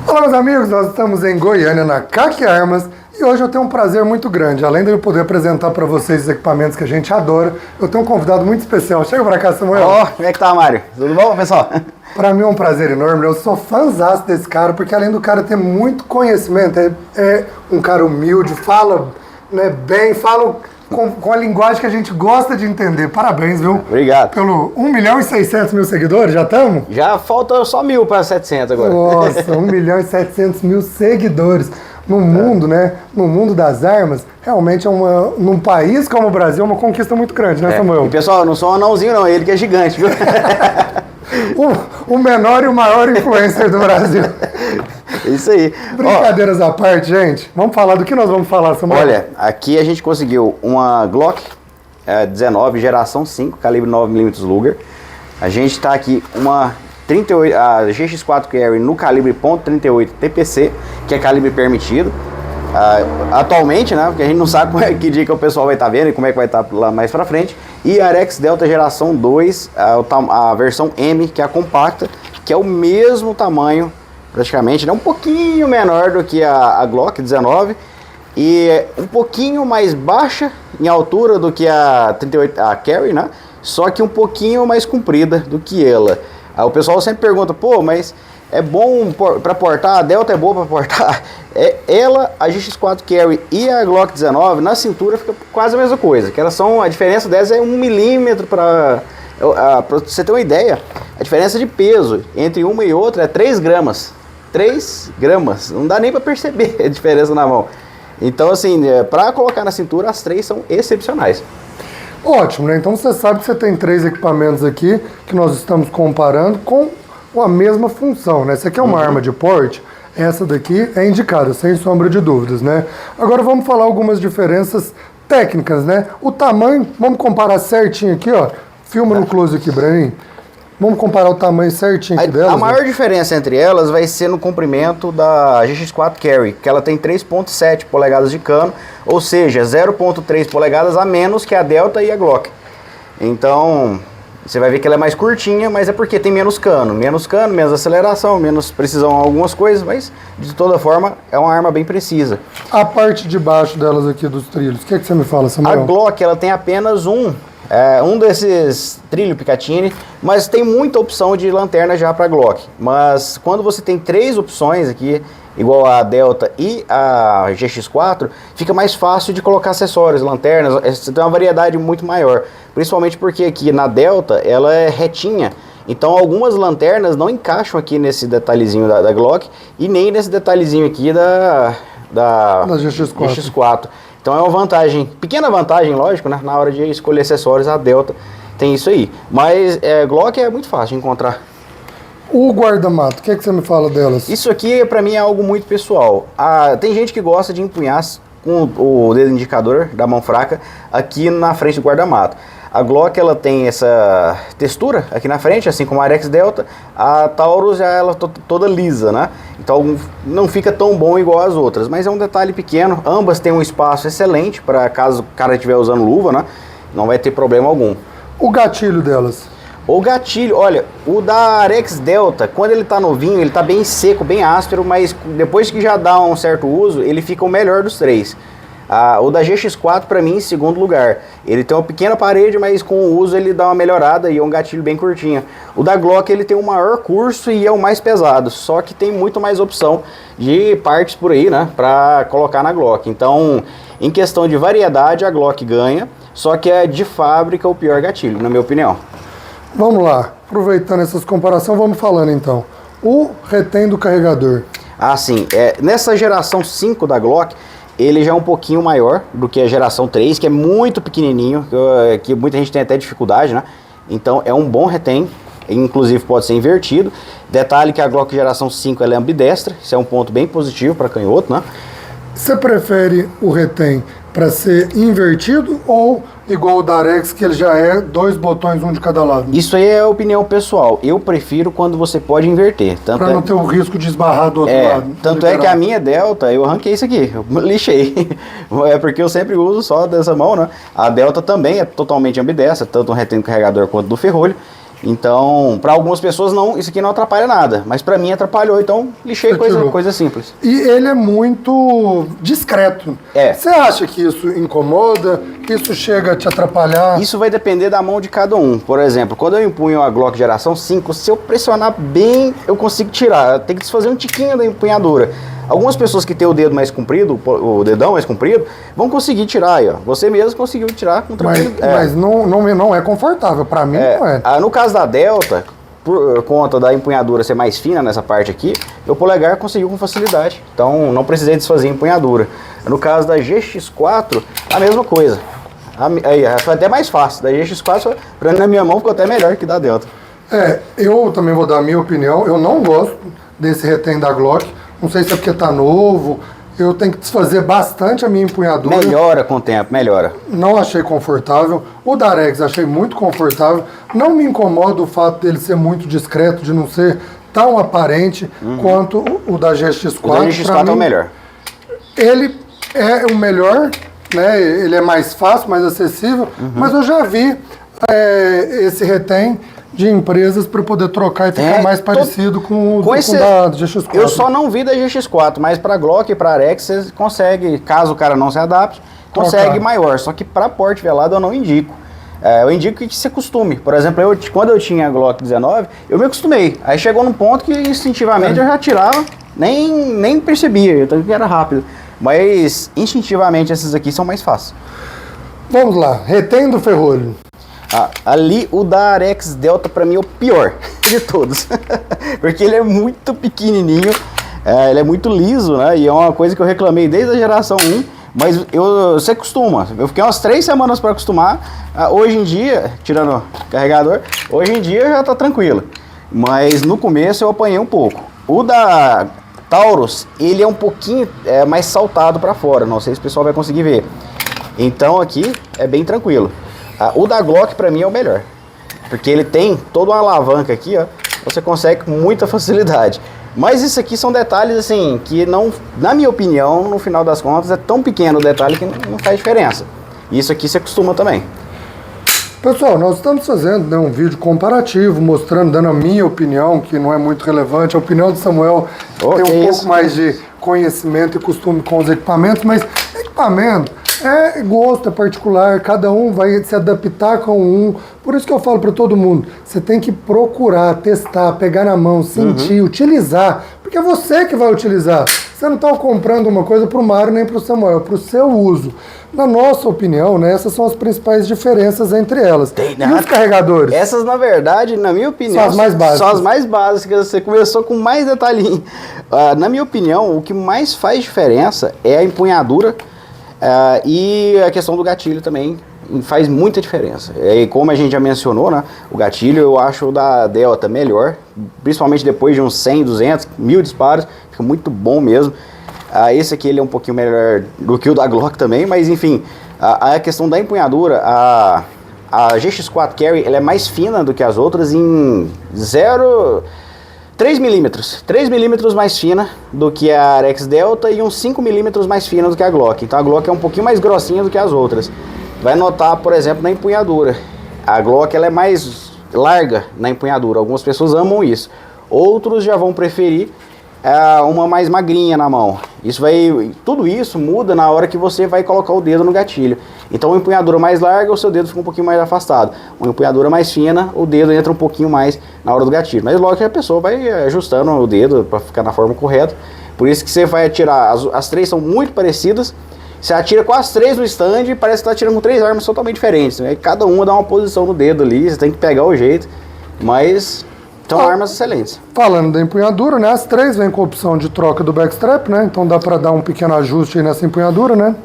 Olá, meus amigos, nós estamos em Goiânia, na CAC Armas, e hoje eu tenho um prazer muito grande. Além de eu poder apresentar para vocês os equipamentos que a gente adora, eu tenho um convidado muito especial. Chega para cá, Samuel. Como é que tá, Mário? Tudo bom, pessoal? Para mim é um prazer enorme, eu sou fãzaço desse cara, porque além do cara ter muito conhecimento, é um cara humilde, fala bem, fala com a linguagem que a gente gosta de entender. Parabéns, viu? Obrigado. Pelo 1.600.000 seguidores, já estamos? Já falta só 1.000 para 700 agora. Nossa, 1.700.000 seguidores. No mundo, né? No mundo das armas, realmente num país como o Brasil, é uma conquista muito grande, né, Samuel? E pessoal, não sou um anãozinho não, ele que é gigante, viu? O menor e o maior influencer do Brasil. Isso aí. Brincadeiras à parte, gente. Vamos falar do que nós vamos falar, Samuel? Olha, aqui a gente conseguiu uma Glock 19, geração 5, calibre 9mm Luger. A gente tá aqui uma 38, a GX4 Carry no calibre .38 TPC, que é calibre permitido. Atualmente, né, porque a gente não sabe que dia que o pessoal vai estar vendo e como é que vai estar lá mais pra frente. E a Arex Delta geração 2, a versão M, que é a compacta, que é o mesmo tamanho, praticamente, né, um pouquinho menor do que a Glock 19 e um pouquinho mais baixa em altura do que a 38, a Carry, né, só que um pouquinho mais comprida do que ela. O pessoal sempre pergunta, pô, mas é bom para portar, a Delta é boa para portar? Ela, a GX4 Carry e a Glock 19, na cintura fica quase a mesma coisa, que elas são, a diferença delas é 1 milímetro para você ter uma ideia, a diferença de peso entre uma e outra é 3 gramas. 3 gramas, não dá nem para perceber a diferença na mão. Então, assim, para colocar na cintura, as três são excepcionais. Ótimo, né? Então você sabe que você tem 3 equipamentos aqui que nós estamos comparando com a mesma função, né? Essa aqui é uma arma de porte, essa daqui é indicada, sem sombra de dúvidas, né? Agora vamos falar algumas diferenças técnicas, né? O tamanho, vamos comparar certinho aqui, ó. Filma no close aqui, Braninho. Vamos comparar o tamanho certinho aqui delas. A maior diferença entre elas vai ser no comprimento da GX4 Carry, que ela tem 3.7 polegadas de cano, ou seja, 0.3 polegadas a menos que a Delta e a Glock. Então, você vai ver que ela é mais curtinha, mas é porque tem menos cano, menos aceleração, menos precisão em algumas coisas, mas de toda forma é uma arma bem precisa. A parte de baixo delas aqui dos trilhos, o que você me fala, Samuel? A Glock, ela tem apenas um desses trilho Picatinny, mas tem muita opção de lanterna já para Glock. Mas quando você tem 3 opções aqui, igual a Delta e a GX4, fica mais fácil de colocar acessórios, lanternas, você tem uma variedade muito maior. Principalmente porque aqui na Delta ela é retinha, então algumas lanternas não encaixam aqui nesse detalhezinho da Glock e nem nesse detalhezinho aqui da GX4. Então é uma vantagem, pequena vantagem, lógico, né? Na hora de escolher acessórios, a Delta tem isso aí. Mas Glock é muito fácil de encontrar. O guarda-mato, o que você me fala delas? Isso aqui, pra mim, é algo muito pessoal. Tem gente que gosta de empunhar com o dedo indicador da mão fraca aqui na frente do guarda-mato. A Glock, ela tem essa textura aqui na frente, assim como a Arex Delta. A Taurus, ela toda lisa, né? Então não fica tão bom igual as outras, mas é um detalhe pequeno. Ambas têm um espaço excelente para caso o cara estiver usando luva, né? Não vai ter problema algum. O gatilho delas? O gatilho, olha, o da Arex Delta, quando ele tá novinho, ele tá bem seco, bem áspero, mas depois que já dá um certo uso, ele fica o melhor dos três. O da GX4, para mim, em segundo lugar. Ele tem uma pequena parede, mas com o uso ele dá uma melhorada e é um gatilho bem curtinho. O da Glock, ele tem o maior curso e é o mais pesado, só que tem muito mais opção de partes por aí, né, para colocar na Glock. Então, em questão de variedade, a Glock ganha, só que é de fábrica o pior gatilho, na minha opinião. Vamos lá, aproveitando essas comparações, vamos falando então. O retém do carregador. Sim, nessa geração 5 da Glock, ele já é um pouquinho maior do que a geração 3, que é muito pequenininho, que muita gente tem até dificuldade, né? Então é um bom retém, inclusive pode ser invertido. Detalhe que a Glock geração 5 ela é ambidestra, isso é um ponto bem positivo para canhoto, né? Você prefere o retém para ser invertido ou igual o da Arex, que ele já é 2 botões, um de cada lado? Isso aí é opinião pessoal. Eu prefiro quando você pode inverter. Para não ter o risco de esbarrar do outro lado. Tanto é que a minha Delta, eu arranquei isso aqui, eu lixei. É porque eu sempre uso só dessa mão, né? A Delta também é totalmente ambidestra, tanto no retém do carregador quanto do ferrolho. Então, para algumas pessoas não, isso aqui não atrapalha nada, mas para mim atrapalhou, então lixei coisa simples. E ele é muito discreto. É. Você acha que isso incomoda? Que isso chega a te atrapalhar? Isso vai depender da mão de cada um. Por exemplo, quando eu empunho a Glock geração 5, se eu pressionar bem, eu consigo tirar. Tem que desfazer um tiquinho da empunhadura. Algumas pessoas que têm o dedo mais comprido, o dedão mais comprido, vão conseguir tirar aí, ó. Você mesmo conseguiu tirar com tranquilidade. Mas não é confortável, pra mim não é. No caso da Delta, por conta da empunhadura ser mais fina nessa parte aqui, o polegar conseguiu com facilidade. Então não precisei desfazer a empunhadura. No caso da GX4, a mesma coisa. Aí, foi até mais fácil. Da GX4, na minha mão, ficou até melhor que da Delta. Eu também vou dar a minha opinião. Eu não gosto desse retém da Glock. Não sei se é porque tá novo. Eu tenho que desfazer bastante a minha empunhadura. Melhora com o tempo, melhora. Não achei confortável. O da Arex achei muito confortável. Não me incomoda o fato dele ser muito discreto, de não ser tão aparente quanto o da GX4. O da GX4 é o melhor. Ele é o melhor, né? Ele é mais fácil, mais acessível. Mas eu já vi esse retém de empresas para poder trocar e ficar mais parecido com o da GX4. Eu só não vi da GX4, mas para Glock e para Arex você consegue, caso o cara não se adapte, consegue maior. Só que para porte velado eu não indico. Eu indico que se acostume. Por exemplo, quando eu tinha a Glock 19, eu me acostumei. Aí chegou num ponto que instintivamente eu já tirava, nem percebia, então era rápido. Mas instintivamente esses aqui são mais fáceis. Vamos lá, retém do ferrolho. Ali o da Arex Delta pra mim é o pior de todos. Porque ele é muito pequenininho, ele é muito liso, né? E é uma coisa que eu reclamei desde a geração 1, mas você acostuma. Eu fiquei umas 3 semanas para acostumar. Hoje em dia, tirando o carregador, hoje em dia já tá tranquilo. Mas no começo eu apanhei um pouco. O da Taurus, ele é um pouquinho mais saltado para fora, não sei se o pessoal vai conseguir ver. Então aqui é bem tranquilo. O da Glock pra mim é o melhor, porque ele tem toda uma alavanca aqui, ó, você consegue com muita facilidade. Mas isso aqui são detalhes assim, que não, na minha opinião, no final das contas, é tão pequeno o detalhe que não faz diferença. Isso aqui se acostuma também. Pessoal, nós estamos fazendo um vídeo comparativo, mostrando, dando a minha opinião, que não é muito relevante. A opinião do Samuel tem um pouco mais de conhecimento e costume com os equipamentos, mas equipamento é gosto, é particular, cada um vai se adaptar com um. Por isso que eu falo para todo mundo, você tem que procurar, testar, pegar na mão, sentir, utilizar, porque é você que vai utilizar. Você não está comprando uma coisa para o Mário nem para o Samuel, para o seu uso. Na nossa opinião, né, essas são as principais diferenças entre elas. E os carregadores? Essas, na verdade, na minha opinião, são as mais básicas. São as mais básicas. Você começou com mais detalhinho. Na minha opinião, o que mais faz diferença é a empunhadura e a questão do gatilho também. Faz muita diferença. E como a gente já mencionou, né, o gatilho eu acho o da Delta melhor, principalmente depois de uns 100, 200, 1000 disparos, fica muito bom mesmo. Esse aqui ele é um pouquinho melhor do que o da Glock também, mas enfim, a questão da empunhadura, a GX4 Carry ela é mais fina do que as outras em 3 milímetros. 3 milímetros mais fina do que a Arex Delta e uns 5 milímetros mais fina do que a Glock. Então a Glock é um pouquinho mais grossinha do que as outras. Vai notar, por exemplo, na empunhadura. A Glock ela é mais larga na empunhadura. Algumas pessoas amam isso. Outros já vão preferir uma mais magrinha na mão. Tudo isso muda na hora que você vai colocar o dedo no gatilho. Então, uma empunhadura mais larga, o seu dedo fica um pouquinho mais afastado. Uma empunhadura mais fina, o dedo entra um pouquinho mais na hora do gatilho. Mas logo que a pessoa vai ajustando o dedo para ficar na forma correta. Por isso que você vai atirar. As três são muito parecidas. Você atira com as três no stand e parece que está atirando com 3 armas totalmente diferentes. Né? Cada uma dá uma posição no dedo ali, você tem que pegar o jeito. Mas são armas excelentes. Falando da empunhadura, né? As três vêm com a opção de troca do backstrap, né? Então dá para dar um pequeno ajuste aí nessa empunhadura, né?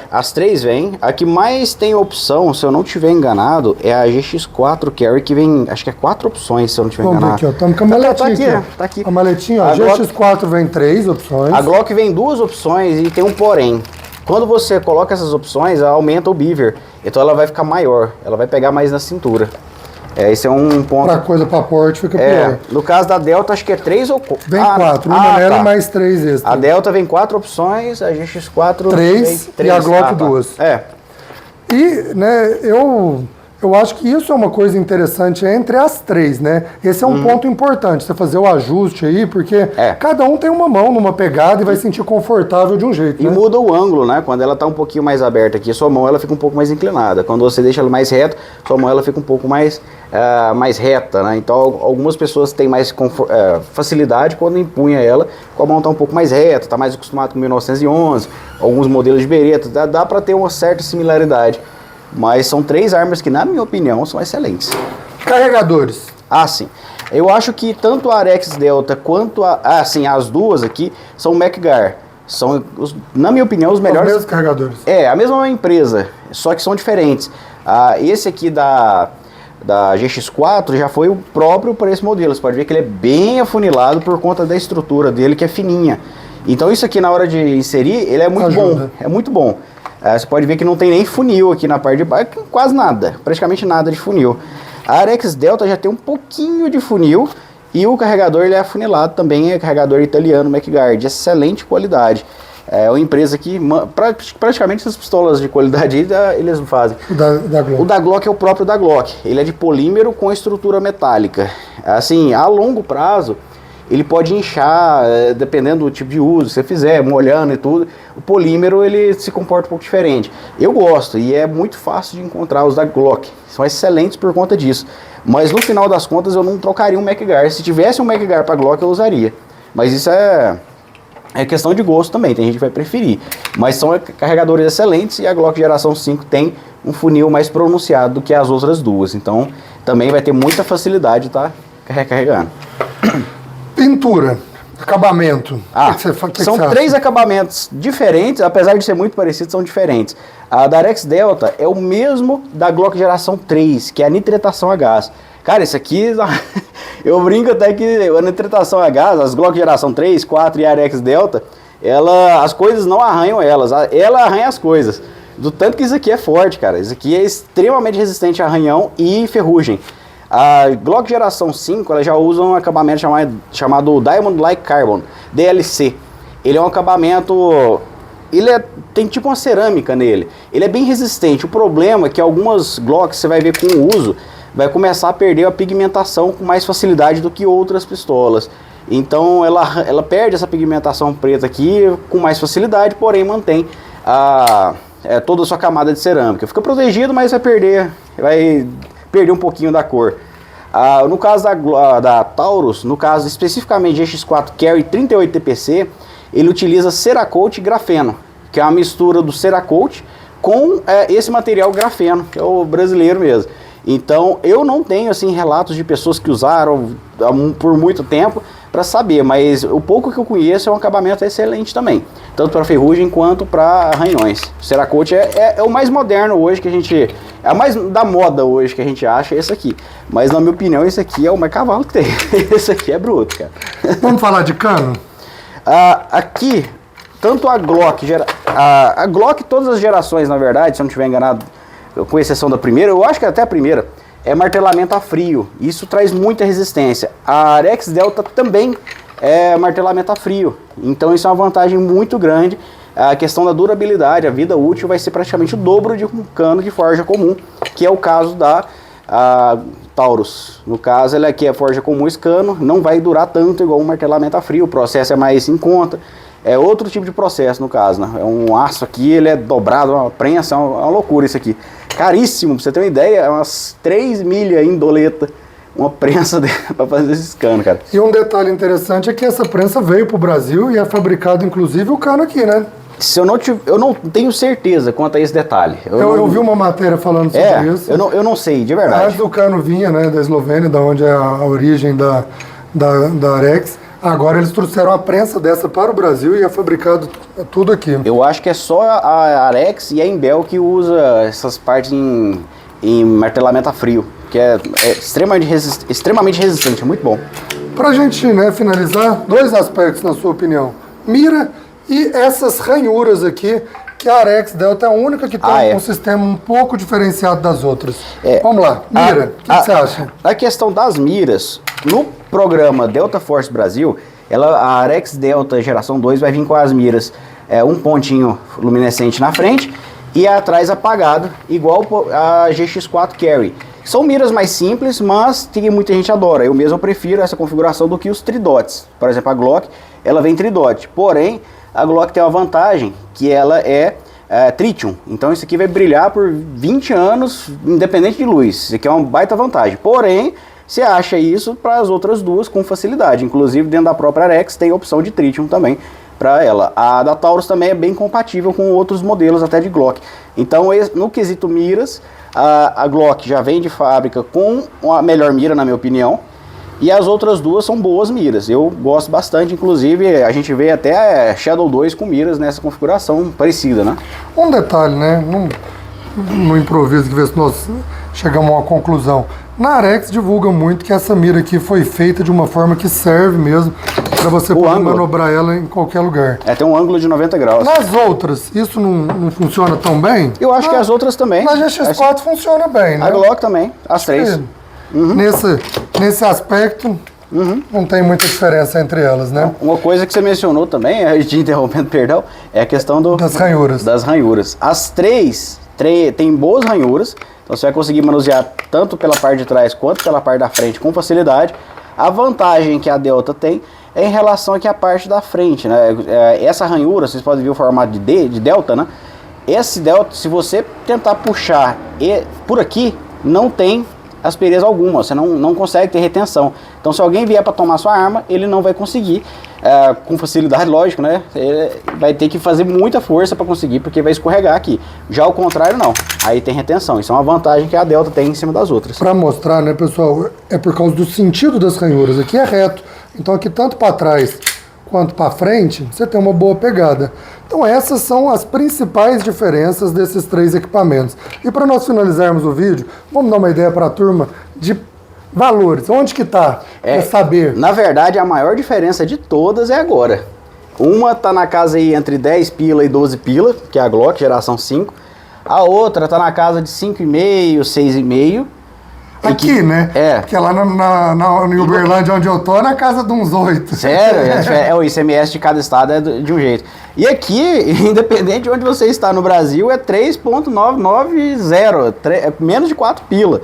As três vêm. A que mais tem opção, se eu não estiver enganado, é a GX4 Carry, que vem, acho que é 4 opções, se eu não estiver enganado. Vamos ver aqui, ó. Estamos com a maletinha tá aqui. A maletinha, ó. A GX4 vem 3 opções. A Glock vem 2 opções e tem um porém. Quando você coloca essas opções, ela aumenta o beaver. Então ela vai ficar maior, ela vai pegar mais na cintura. Esse é um ponto. Pra porte fica pior. No caso da Delta, acho que é 3 ou 4. Vem 4, uma nela e mais 3 extras. A Delta vem 4 opções, a GX4 3 e a Glock 2. E, né, Eu acho que isso é uma coisa interessante entre as três, né? Esse é um ponto importante, você fazer o ajuste aí, porque cada um tem uma mão numa pegada e vai sentir confortável de um jeito, E né? muda o ângulo, né? Quando ela tá um pouquinho mais aberta aqui, sua mão ela fica um pouco mais inclinada. Quando você deixa ela mais reta, sua mão ela fica um pouco mais reta, né? Então algumas pessoas têm mais facilidade quando empunha ela, com a mão tá um pouco mais reta, tá mais acostumado com 1911, alguns modelos de bereta, dá para ter uma certa similaridade. Mas são três armas que, na minha opinião, são excelentes. Carregadores. Ah, sim. Eu acho que tanto a Arex Delta quanto as duas aqui são MacGar. São, na minha opinião, os melhores. Os mesmos carregadores. A mesma empresa, só que são diferentes. Esse aqui da GX4 já foi o próprio para esse modelo. Você pode ver que ele é bem afunilado por conta da estrutura dele, que é fininha. Então isso aqui, na hora de inserir, ele é muito bom. É muito bom. Você pode ver que não tem nem funil aqui na parte de baixo, quase nada, praticamente nada de funil. A Arex Delta já tem um pouquinho de funil e o carregador ele é afunilado também, é carregador italiano MacGar, de excelente qualidade. É uma empresa que praticamente essas pistolas de qualidade aí, eles fazem. Da Glock. O da Glock é o próprio da Glock, ele é de polímero com estrutura metálica. Assim, a longo prazo, ele pode inchar, dependendo do tipo de uso, se você fizer, molhando e tudo, o polímero ele se comporta um pouco diferente. Eu gosto e é muito fácil de encontrar os da Glock, são excelentes por conta disso. Mas no final das contas eu não trocaria um MacGar, se tivesse um MacGar para Glock eu usaria. Mas isso é questão de gosto também, tem gente que vai preferir. Mas são carregadores excelentes e a Glock geração 5 tem um funil mais pronunciado do que as outras duas, então também vai ter muita facilidade de estar recarregando. Pintura, acabamento. São três acabamentos diferentes, apesar de ser muito parecidos, são diferentes. A da Arex Delta é o mesmo da Glock geração 3, que é a nitretação a gás. Cara, isso aqui, eu brinco até que a nitretação a gás, as Glock geração 3, 4 e a Arex Delta, as coisas não arranham elas, ela arranha as coisas. Do tanto que isso aqui é forte, cara. Isso aqui é extremamente resistente a arranhão e ferrugem. A Glock geração 5 ela já usa um acabamento chamado Diamond Like Carbon, DLC. Ele é um acabamento, tem tipo uma cerâmica nele. Ele é bem resistente. O problema é que algumas Glocks você vai ver com o uso, vai começar a perder a pigmentação com mais facilidade do que outras pistolas. Então ela perde essa pigmentação preta aqui com mais facilidade, porém mantém toda a sua camada de cerâmica. Fica protegido, mas vai perder um pouquinho da cor. No caso da Taurus, no caso especificamente GX4 Carry 38 TPC, ele utiliza Cerakote e grafeno, que é uma mistura do Cerakote com esse material grafeno, que é o brasileiro mesmo. Então eu não tenho assim relatos de pessoas que usaram por muito tempo para saber, mas o pouco que eu conheço é um acabamento excelente também, tanto para ferrugem quanto para arranhões. O Cerakote é o mais moderno hoje que a gente, é o mais da moda hoje que a gente acha, esse aqui. Mas na minha opinião esse aqui é o mais cavalo que tem. Esse aqui é bruto, cara. Vamos falar de cano? Aqui, tanto a Glock, a Glock todas as gerações na verdade, se eu não estiver enganado, com exceção da primeira, eu acho que até a primeira, é martelamento a frio. Isso traz muita resistência. A Arex Delta também é martelamento a frio. Então isso é uma vantagem muito grande. A questão da durabilidade, a vida útil vai ser praticamente o dobro de um cano de forja comum, que é o caso da Taurus. No caso, ela aqui é forja comum, esse cano não vai durar tanto igual um martelamento a frio. O processo é mais em conta. É outro tipo de processo no caso, né? É um aço aqui, ele é dobrado, uma prensa, é uma loucura isso aqui. Caríssimo, pra você ter uma ideia, é umas 3 milhas em doleta, uma prensa para fazer esse cano, cara. E um detalhe interessante é que essa prensa veio pro Brasil e é fabricado inclusive o cano aqui, né? Eu não tenho certeza quanto a esse detalhe. Eu vi uma matéria falando sobre isso. Eu não sei, de verdade. Antes do cano vinha, né, da Eslovênia, da onde é a origem da Arex. Agora eles trouxeram a prensa dessa para o Brasil e é fabricado tudo aqui. Eu acho que é só a Arex e a Imbel que usa essas partes em martelamento a frio, que é extremamente resistente, é muito bom. Pra gente, né, finalizar, 2 aspectos na sua opinião. Mira e essas ranhuras aqui, que a Arex Delta é a única que tem um sistema um pouco diferenciado das outras. Vamos lá, mira, o que você acha? A questão das miras, no programa Delta Force Brasil, a Arex Delta geração 2 vai vir com as miras, um pontinho luminescente na frente e atrás apagado, igual a GX4 Carry. São miras mais simples, mas tem muita gente adora. Eu mesmo prefiro essa configuração do que os tridots. Por exemplo, a Glock, ela vem tridot. Porém, a Glock tem uma vantagem, que ela é tritium. Então isso aqui vai brilhar por 20 anos, independente de luz. Isso aqui é uma baita vantagem. Porém, você acha isso para as outras duas com facilidade. Inclusive, dentro da própria Arex tem a opção de tritium também para ela. A da Taurus também é bem compatível com outros modelos até de Glock. Então, no quesito miras, a Glock já vem de fábrica com a melhor mira, na minha opinião. E as outras duas são boas miras. Eu gosto bastante, inclusive a gente vê até Shadow 2 com miras nessa configuração parecida, né? Um detalhe, né? No improviso que vê se nós chegamos a uma conclusão. Na Arex divulga muito que essa mira aqui foi feita de uma forma que serve mesmo para você poder manobrar ela em qualquer lugar. Tem um ângulo de 90 graus. Nas outras, isso não funciona tão bem? Eu acho que as outras também. Na GX4 funciona bem, né? A Glock também, as três. Nesse aspecto, não tem muita diferença entre elas, né? Uma coisa que você mencionou também, te interrompendo, perdão, é a questão das ranhuras. Das ranhuras. As três têm boas ranhuras, então você vai conseguir manusear tanto pela parte de trás quanto pela parte da frente com facilidade. A vantagem que a Delta tem é em relação aqui à parte da frente, né? Essa ranhura, vocês podem ver o formato de Delta, né? Esse Delta, se você tentar puxar por aqui, não tem aspereza alguma, você não consegue ter retenção. Então, se alguém vier para tomar sua arma, ele não vai conseguir, com facilidade, lógico, né? Ele vai ter que fazer muita força para conseguir, porque vai escorregar aqui. Já o contrário, não. Aí tem retenção. Isso é uma vantagem que a Delta tem em cima das outras. Para mostrar, né, pessoal, é por causa do sentido das ranhuras. Aqui é reto. Então, aqui tanto para trás quanto para frente, você tem uma boa pegada. Então essas são as principais diferenças desses três equipamentos. E para nós finalizarmos o vídeo, vamos dar uma ideia para a turma de valores. Onde que está? Para saber. Na verdade, a maior diferença de todas é agora. Uma está na casa aí entre 10 pila e 12 pila, que é a Glock, geração 5. A outra está na casa de 5,5, 6,5. Aqui, né? Porque lá em Uberlândia, onde eu tô, é na casa de uns 8. Sério? O ICMS de cada estado é de um jeito. E aqui, independente de onde você está no Brasil, é 3,990, menos de 4 pila.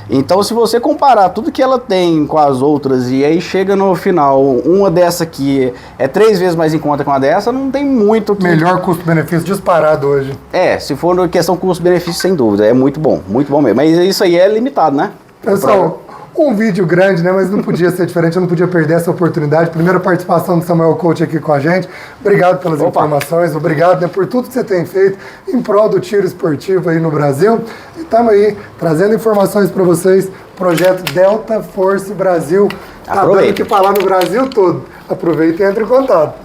Então, se você comparar tudo que ela tem com as outras e aí chega no final, uma dessa aqui é 3 vezes mais em conta que uma dessa, não tem muito... Melhor custo-benefício disparado hoje. Se for questão custo-benefício, sem dúvida, é muito bom mesmo. Mas isso aí é limitado, né? Pessoal, um vídeo grande, né? Mas não podia ser diferente, eu não podia perder essa oportunidade. Primeira participação do Samuel Coach aqui com a gente. Obrigado pelas informações, obrigado, né, por tudo que você tem feito em prol do tiro esportivo aí no Brasil. E estamos aí trazendo informações para vocês. Projeto Delta Force Brasil. Tá dando o que falar no Brasil todo. Aproveita e entre em contato.